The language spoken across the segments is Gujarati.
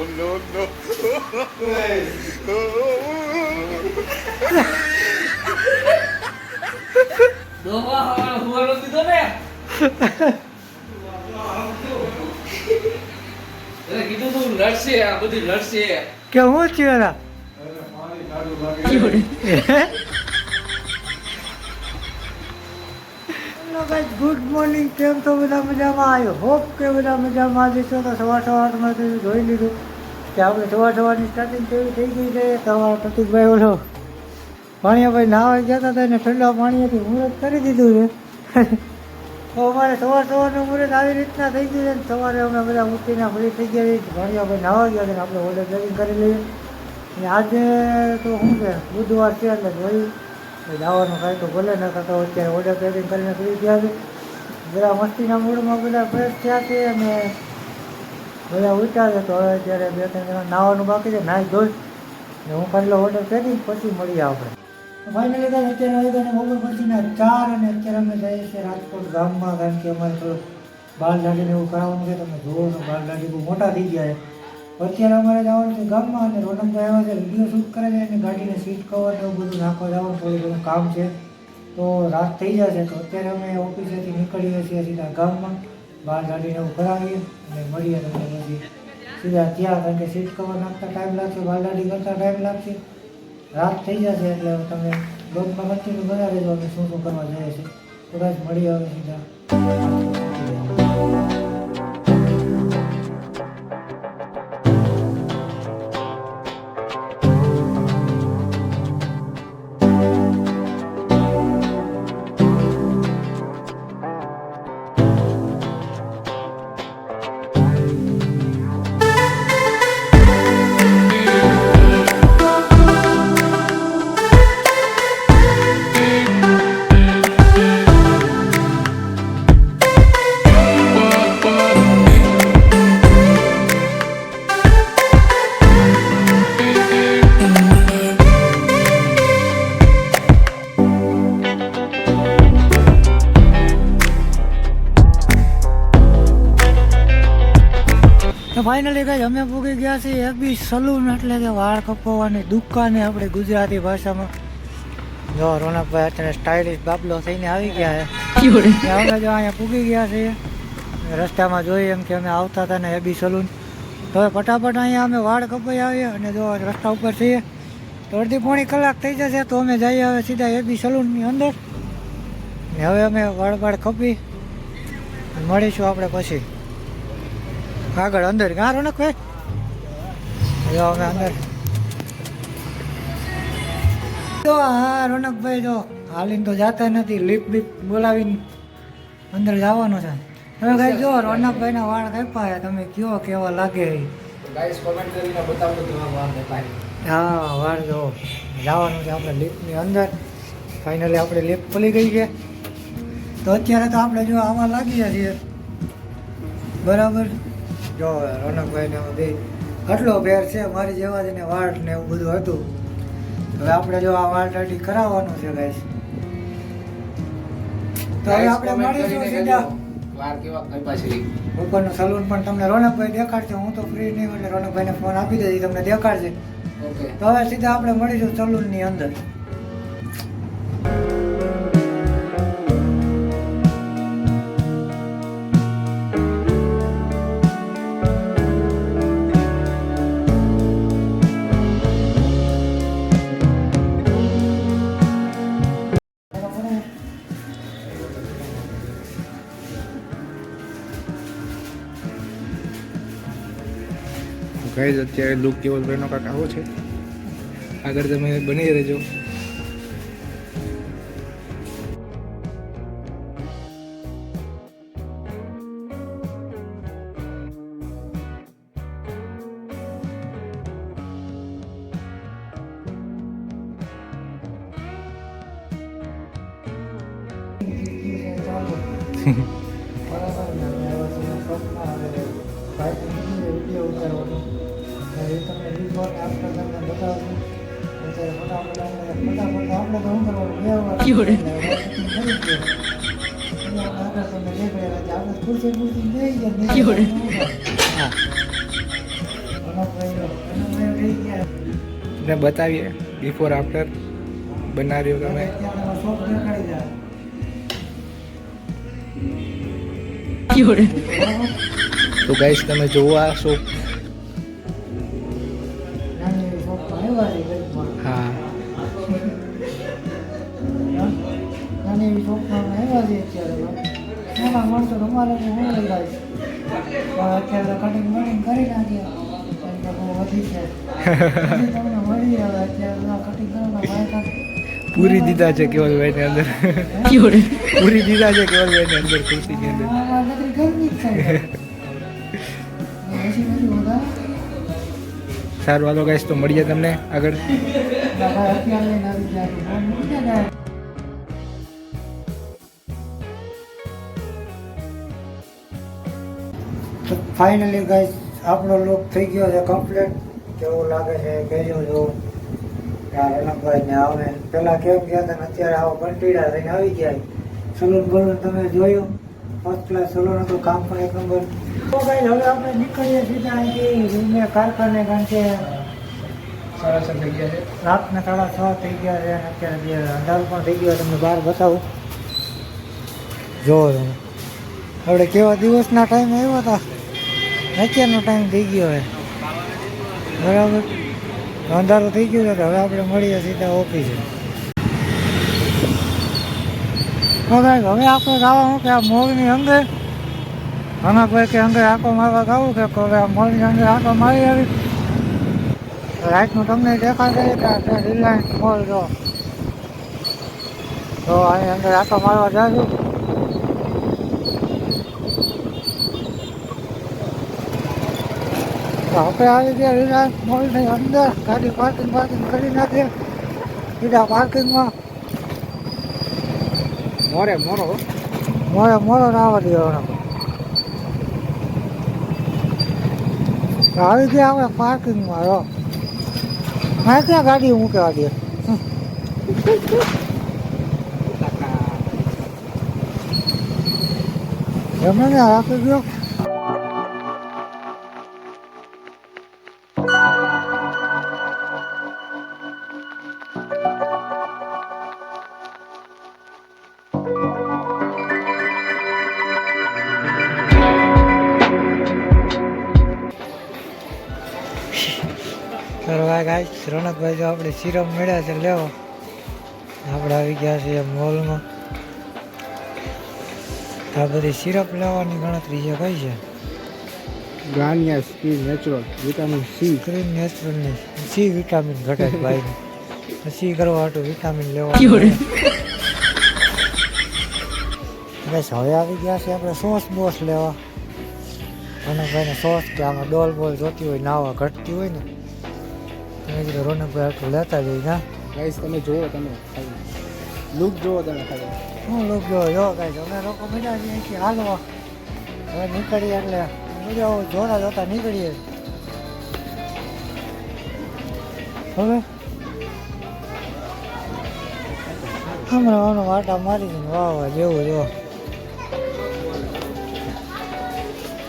કીધું તું લડશે, આ બધી લડશે કે હું છું ગુડ મોર્નિંગ. કેમ તો બધા મજામાં? આવ્યો હોપ કે બધા મજામાં જશો. તો સવારમાં જોઈ લીધું કે આપણે સવારની સ્ટાર્ટિંગ કેવી થઈ ગઈ છે. તમારા પ્રતિકભાઈ ઓલો ભાણિયાભાઈ નાવા ગયા હતા એને ઠંડા પાણીથી મુહૂર્ત કરી દીધું છે. તો અમારે સવારનું મુહૂર્ત આવી રીતના થઈ ગયું છે. સવારે અમે બધા ઉઠીને ફ્રી થઈ ગયા છીએ. ભાણિયાભાઈ નાવા ગયા છે ને આપણે ઓર્ડર પ્લેસિંગ કરી લઈએ. અને આજે તો શું છે, બુધવાર છે એટલે જોઈ જવાનું કાંઈ તો ભલે ન કરતો. અત્યારે ઓર્ડર પ્લેસિંગ કરીને ફ્રી થયા છે. જરા મસ્તીના મૂડમાં બધા ફ્રેશ થયા છે અને બધા ઉઠ્યા છે. તો હવે અત્યારે 2-3 જણા નાવાનું બાકી છે. નાહી ધોઈ ને હું કરી લઉં ઓર્ડર પ્લેસિંગ, પછી મળીએ આપણે. ફાઇનલી અત્યારે વાગ્યા ને બપોર પછીના 4 અને અત્યારે અમે જઈએ છીએ રાજકોટ ગામમાં. કારણ કે અમારે થોડું બાલ દાઢીને એવું કરાવવાનું છે. તમે જુઓ તો બાલ દાઢી બહુ મોટા થઈ ગયા છે. અત્યારે અમારે જવાનું છે ગામમાં અને રોનકભાઈ આવ્યા છે, વિડીયો શૂટ કરે છે અને ગાડીને સીટ કવર ને એવું બધું નાખવા જવાનું થોડું ઘણું કામ છે. તો રાત થઈ જશે. તો અત્યારે અમે ઓફિસેથી નીકળીએ છીએ સીધા ગામમાં. બાલ દાઢીને એવું કરાવીએ અને મળીએ તમને પછી સીધા ત્યાં. કારણ કે સીટ કવર નાખતા ટાઈમ લાગશે, બાલ દાઢી કરતા ટાઈમ લાગશે. રાત થઈ જશે એટલે તમે બ્લોગમાં કન્ટિન્યુ બનાવી દેજો અમે શું શું કરવા જઈએ છીએ. તો બસ મળીએ હવે સીધા. ફાઇનલી ગાઈસ અમે પૂગી ગયા છીએ એબી સલૂન, એટલે કે વાળ કપાવવાની દુકાને આપણે ગુજરાતી ભાષામાં. જો રોનકભાઈ અત્યારે સ્ટાઇલિશ બાબલો થઈને આવી ગયા છે. અમે જો અહીંયા પૂગી ગયા છીએ. રસ્તામાં જોઈએ એમ કે અમે આવતા હતા ને એબી સલૂન. તો હવે ફટાફટ અહીંયા અમે વાળ કપાઈ આવીએ અને જો રસ્તા ઉપર છીએ તો અડધી પોણી કલાક થઈ જશે. તો અમે જઈએ હવે સીધા એબી સલૂનની અંદર ને હવે અમે વાળ કપી મળીશું આપણે પછી આગળ અંદર. ક્યાં રોનકભાઈ? જો અમે અંદર. તો હા રોનકભાઈ જો હાલીને તો જાતા નથી, લીપ બીપ બોલાવીને અંદર જવાનું છે. હવે ગાઈસ જો રોનકભાઈના વાળ કાપ્યા, તમે કયો કેવા લાગે? ગાઈસ કમેન્ટ કરીને બતાવજો તમારા વાળ કાપાય. હા વાળ જો જવાનું છે આપણે લીપની અંદર. ફાઇનલી આપણે લીપ ખુલી ગઈ છે. તો અત્યારે તો આપણે જો આવા લાગીએ છીએ બરાબર. જો રોનકભાઈને બે આટલો ફેર છે, મારી જેવા જ ને વાળ ને એવું બધું હતું. હવે આપણે જો આ વાળ દાઢી કરાવવાનું છે ગાઈસ. તો હવે આપણે મળીશું સીધા. વાળ કેવા કાપ્યા છે ઉપરનું સલૂન પણ તમને રોનકભાઈ દેખાડશે. હું તો ફ્રી નહીં એટલે રોનકભાઈને ફોન આપી દેજો, તમને દેખાડશે. ઓકે તો હવે સીધા આપણે મળીશું સલૂનની અંદર. ગાઈઝ અત્યારે લુક કેવલભાઈનો કાંક આવો છે. આગળ તમે બની રહેજો. તમને બતાવીએ બિફોર આફ્ટર બનાવ્યો તમે. અત્યારે શોપ દેખાડી જાય. તો ગાઈસ તમે જોવો આ શોપ. નાની એવી શોપમાં આવ્યા છે ગરીબમાં. હા નાની એવી શોપમાં અમે આવ્યા છીએ અત્યારે. એમાં માણસો તમારે તો હોય જ ભાઈ. પણ અત્યારે કટિંગ બટિંગ કરી નાખીએ. કેમ કે બહુ વધી છે. હજી તમને મળી આવે અત્યારે કટિંગ કરવાના ભાઈ પૂરી દીધા છે કેવલભાઈને અંદર. પૂરી દીધા છે કેવલભાઈને અંદર ખુરશીની અંદર. નકરી ગરમી જ થાય. પછી વધારે સારું હાલો ગાઈસ તો મળીએ તમને આગળ. ભાઈ અત્યારે લઈને આવી જાય ફોન મૂકી જાય. ફાઇનલી ગાઈસ આપણો લુક થઈ ગયો છે કમ્પ્લીટ. કેવું લાગે છે કહેજો જો. ત્યાં રણકભાઈને આવે પેલા કેમ ગયા હતા ને અત્યારે આવો કંટીડા થઈને આવી ગયા. સલૂન બલૂન તમે જોયું ફર્સ્ટ ક્લાસ સલૂન હતું, કામ પણ એક નંબર. તો ભાઈ હવે આપણે નીકળીએ સીધા અહીંથી રૂમે કારખાને, કારણ કે 6:30 થઈ ગયા છે. રાતના 6:30 થઈ ગયા છે અને અત્યારે જે અંધારું પણ થઈ ગયો. તમને બહાર બતાવું જોવો તમે. આપણે કેવા દિવસના ટાઈમ આવ્યા હતા, અત્યારનો ટાઈમ થઈ ગયો છે બરાબર. અંધારું થઈ ગયું છે તો હવે આપણે મળીએ સીધા ઓફિસે. હવે આપણે જવાનું કે આ મોલની અંદર રણકભાઈ કે અંદર આંખો મારવા ગાવું કે હવે આ મોલની અંદર આંખો મારી આવી. રાતનું તમને દેખાશે કે આ રિલાયન્સ મોલ જો. તો અહીં અંદર આંખો મારવા જાશું. તો આપણે આવી ગયા રિલાયન્સ મોલની અંદર. ગાડી પાર્કિંગ કરી નાખીએ સીધા પાર્કિંગમાં. મોરે આવવા દેવાનો. આવી ગયા આપણે પાર્કિંગમાં. રહો હા ક્યાં ગાડી મૂકવા દે. એમને ને રાખી ગયો. ગાઈસ રણકભાઈ જો આપણે સિરપ મળ્યા છે લેવો. આપણે આવી ગયા છીએ મોલમાં. આ બધી સિરપ લેવાની ગણતરી છે. કઈ છે? ગાનિયા skin natural vitamin C. Screen નેચરલની સી વિટામિન ઘટે છે ભાઈને. સી કરવા હાટું વિટામિન લેવા. બસ હવે આવી ગયા છે આપણે સોસ બોસ લેવા. રણકભાઈને સોસ કે આમાં ડોલ બોલ જોતી હોય નાવા ઘટતી હોય ને તમે કીધું રોનકભાઈ આટલું લેતા જઈ ના. ગાઈસ તમે જોવો, તમે લુક જોવો તમે ખાલી. હું લોક જો ગાઈસ અમે લોકો મજા છીએ કે હાલવા હવે નીકળીએ એટલે મજા જોડા જોતા નીકળીએ. હવે હમણાં વાટા મારી વાહ જેવું જો.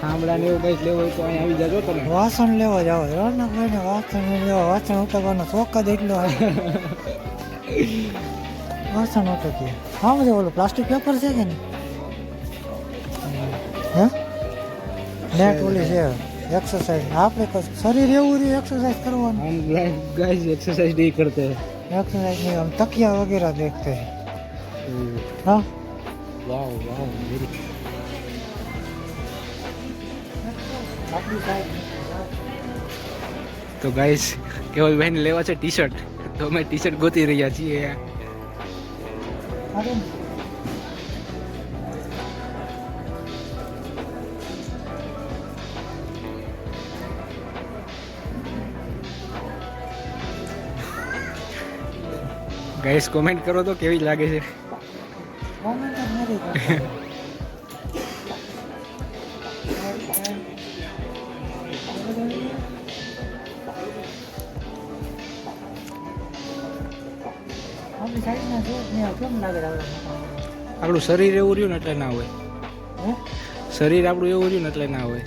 થાંભલા ને એવું કંઈક લેવું હોય તો અહીં આવી જાજો તમે. વાસણ લેવા જાવ રણકભાઈને વાસણ લેવા. વાસણ ઉટકવાનો શોખ જ એટલો વાસણ ઉટકીએ. હા બધું ઓલું પ્લાસ્ટિક પેપર છે કે નહીં? હે નેટ ઓલી છે एक्सरसाइज आपने शरीर એવું રહ્યું एक्सरसाइज करवाना. हम गाइस एक्सरसाइज नहीं करते हैं. एक्सरसाइज नहीं, हम तकिया वगैरह देखते हैं. हाँ वाओ वाओ वेरी. તો ગાઈસ કેવલભાઈ ને લેવા છે ટી શર્ટ, તો અમે ટી શર્ટ ગોતી રહ્યા છીએ. ગાઈસ કોમેન્ટ કરો તો કેવી લાગે છે. આપણું શરીર એવું રહ્યું ને એટલે ના હોય. શરીર આપણું એવું રહ્યું ને એટલે ના હોય.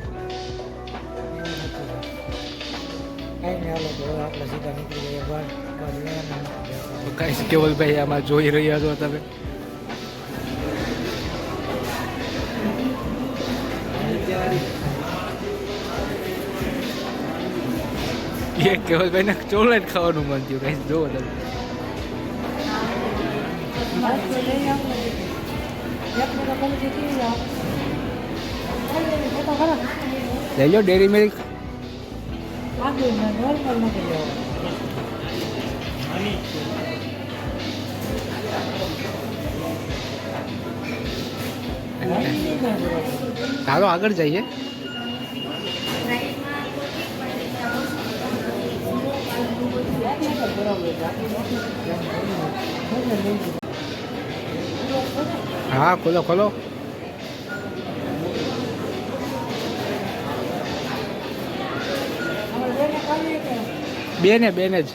કાંઈ નહીં હાલો તો હવે આપણે સીધા નીકળી જઈએ બહાર તો કાંઈ કેવલભાઈ આમાં જોઈ રહ્યા છો તમે. એ કેવલભાઈને ચોકલેટ ખાવાનું મન થયું. કાંઈ જોવો તમે. લઈ લો ડેરી મિલ્ક. ચાલો આગળ જઈએ. હા ખોલો ખોલો. બેને જ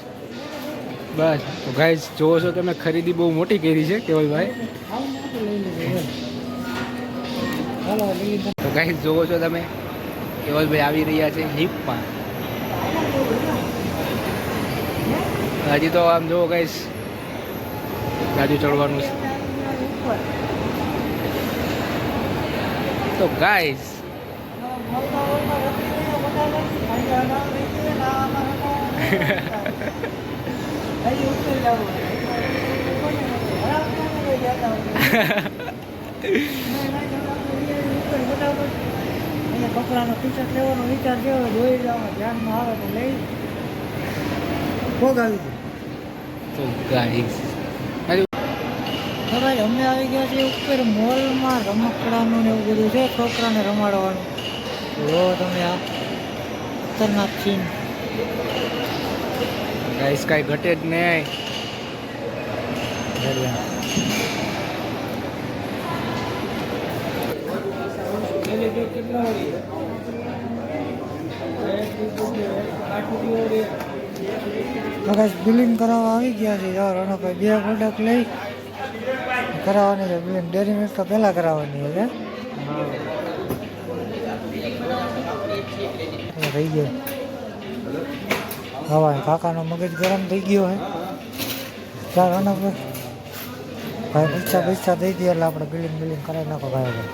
બસ. તો ગાઈસ જોવો છો તમે ખરીદી બહુ મોટી કરી છે કેવલભાઈ. તો ગાઈસ જોવો છો તમે કેવલભાઈ આવી રહ્યા છે લિફ્ટમાં. હજી તો આમ જોવો ગાઈસ ગાડી ચડવાનું છે. તો ગાઈસ કપડાનો ટી શર્ટ લેવાનો વિચાર કેવો જોઈ જવાનો ધ્યાનમાં આવે તો લઈ ભોગ આવી જાય. તો ગાઈસ તો ભાઈ અમે આવી ગયા છીએ ઉપર મોલમાં. રમકડાનું ને એવું બધું છે છોકરાને રમાડવાનું. જો તમે આ ખતરનાક સીન. ગાઈસ કાંઈ ઘટે જ નહીં. બિલિંગ કરાવવા આવી ગયા છે યાર. રણભાઈ બે પ્રોડક્ટ લઈ કરાવવાની છે બિલિંગ. ડેરી મિલ્ક તો પહેલાં કરાવવાની છે. થઈ ગયો હવા. કાકાનો મગજ ગરમ થઈ ગયો હે. ચાલ રણભાઈ ભાઈ પૈસા દઈ દે એટલે આપણે બિલિંગ કરાવી નાખો ભાઈ.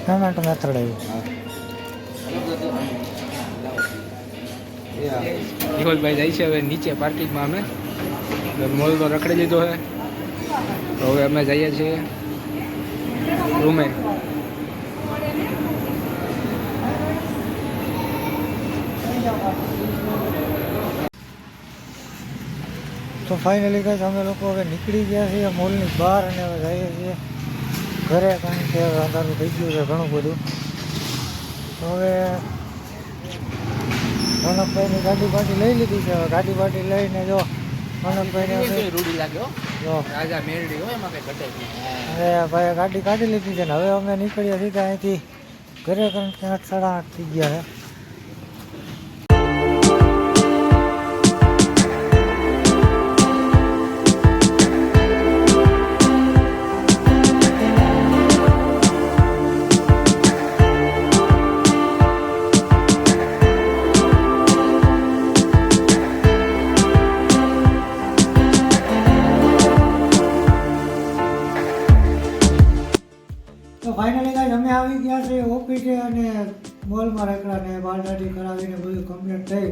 પેમેન્ટ મેથડ આવ્યું. કેવલભાઈ જાય છે હવે નીચે પાર્કિંગમાં. અમે મોલ તો રખડી લીધો છે. તો હવે અમે જઈએ છીએ રૂમે. તો ફાઇનલી કંઈક અમે લોકો હવે નીકળી ગયા છીએ મોલની બહાર અને હવે જઈએ છીએ ઘરે. કારણ કે હવે અંધારું થઈ ગયું છે ઘણું બધું. તો હવે રણકભાઈની ગાડી બાડી લઈ લીધી છે. હવે ગાડી બાડી લઈને જો રણકભાઈને રૂડી લાગ્યો જો રાજા મેરડી હોય એમાં કઈ ઘટે નહીં. હવે ભાઈ ગાડી કાઢી લીધી છે ને હવે અમે નીકળ્યા સીધા અહીંથી ઘરે. કારણ કે 8 સાડા 8 થઈ ગયા છે. તો ફાઇનલી ગાઈસ અમે આવી ગયા છે ઓફિસે અને મોલમાં રખડાને બાલદાટી કરાવીને બધું કમ્પ્લીટ થઈ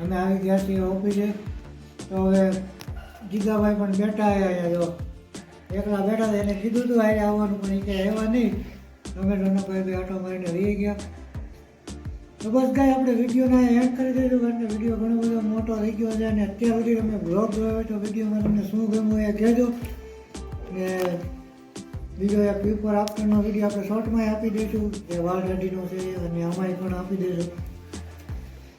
અમે આવી ગયા છીએ ઓફિસે. તો હવે જીગાભાઈ પણ બેઠા અહીંયા જો એકલા બેઠા હતા. એને કીધું હતું આરે આવવાનું પણ એ કંઈ આવ્યા નહીં. અમે રણભાઈ બે આટો મારીને રહી ગયા. તો બસ ગાય આપણે વિડીયોને એન્ડ કરી દઈશું. કારણ કે વિડીયો ઘણો બધો મોટો થઈ ગયો છે અને અત્યાર સુધી તમે બ્લોગ જોયો તો વિડીયોમાં તમને શું ગમ્યું એ કહેજો. ને બીજો એક બિફોર આફ્ટરનો વિડીયો આપણે શોર્ટમાં આપી દઈશું જે વાલગાડીનો છે અને અમારી પણ આપી દઈશું.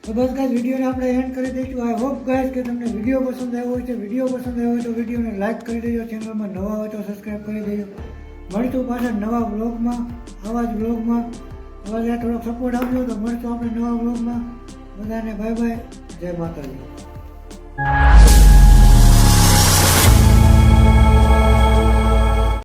તો બસ ગાઈસ વિડીયોને આપણે એન્ડ કરી દઈશું. આઈ હોપ ગાઈસ કે તમને વિડીયો પસંદ આવ્યો હોય છે. વિડીયો પસંદ આવ્યો હોય તો વિડીયોને લાઈક કરી દેજો. ચેનલમાં નવા હોય તો સબસ્ક્રાઈબ કરી દેજો. મળીશું પાછા નવા બ્લોગમાં. આવા જ બ્લોગમાં હવે જ્યાં થોડોક સપોર્ટ આપજો તો મળીશું આપણે નવા બ્લોગમાં. બધાને બાય બાય. જય માતાજી.